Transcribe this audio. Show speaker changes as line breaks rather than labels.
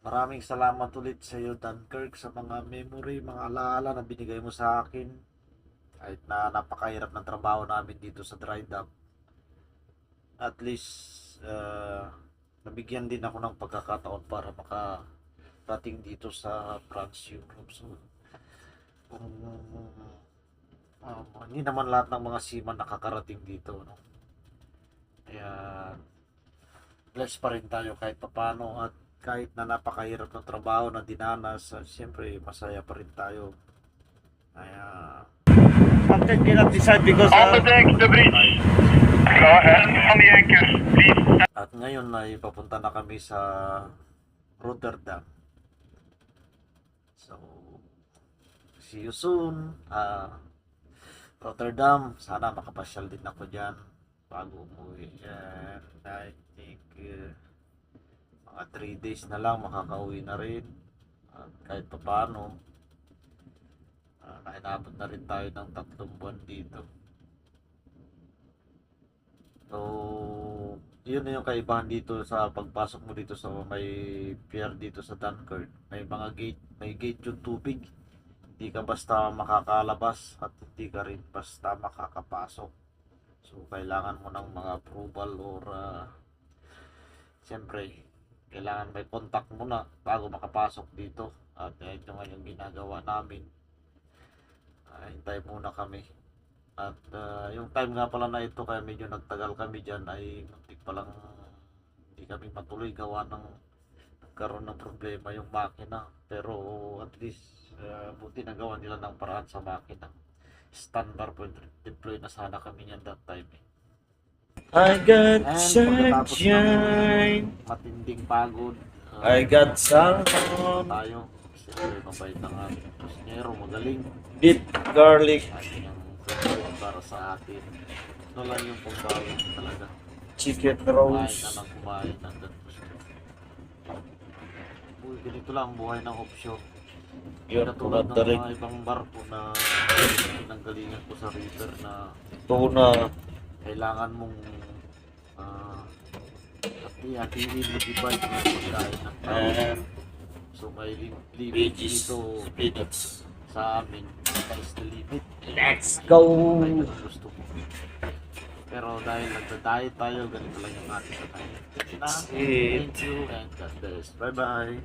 Maraming salamat ulit sa iyo, Dunkirk, sa mga memory, mga alaala na binigay mo sa akin. Kahit na napakahirap ng trabaho namin dito sa dry dock. At least, nabigyan din ako ng pagkakataon para makarating dito sa France, Europe. So, kung hindi naman lahat ng mga seaman nakakarating dito, no? Kaya, blessed pa rin tayo kahit papano, at kahit na napakahirap ng trabaho na dinanas, siyempre masaya pa rin tayo. Kaya Captain cannot decide because
On the deck, the bridge. Go ahead. On the anchor, please.
at ngayon ay papunta na kami sa Rotterdam. So, see you soon. Rotterdam, sana makapasyal din ako dyan bago umuwi. And I think mga 3 days na lang makakauwi na rin. At kahit pa paano, nakainabot na rin tayo ng 3 buwan dito. So, yun na yung kaibahan dito sa pagpasok mo dito sa may pier dito sa Dunkirk. May mga gate, may gate yung tubig. Hindi ka basta makakalabas at hindi ka rin basta makakapasok. So, kailangan mo ng mga approval or siyempre, kailangan may contact muna bago makapasok dito. At ito nga yung ginagawa namin. Hintay muna kami. At yung time nga pala na ito, kaya medyo nagtagal kami dyan, ay muntik palang hindi kami matuloy gawa ng nagkaroon ng problema yung makina. Pero at least buti nagawa nila ng paraan sa makina. Standby po deploy na sana kami niyan that time eh.
I got
And pagkatapos ng
sunshine,
matinding pagod,
I got sun,
tayo. Siyempre mabait ang ating kusinero, magaling.
beef garlic,
Ating ang tutulong para sa atin. Ito lang yung pagbawi talaga.
chicken
Kumain
rolls.
na ng kumain hanggang gusto. Uy, ganito lang ang buhay ng offshore.
Yun,
Katulad ng
kumadaling
mga ibang barko na pinanggalingan ko sa river na
tuna,
kailangan mong hati-hatiin mo divide yung pagkain ng tao.
and
So may limit
veggies,
dito
spinach.
sa amin. Is the limit.
Let's go!
Ay, gusto mo. Pero dahil nagda-diet tayo, ganito lang yung ating kakain.
That's it.
Thank you and God bless. Bye-bye.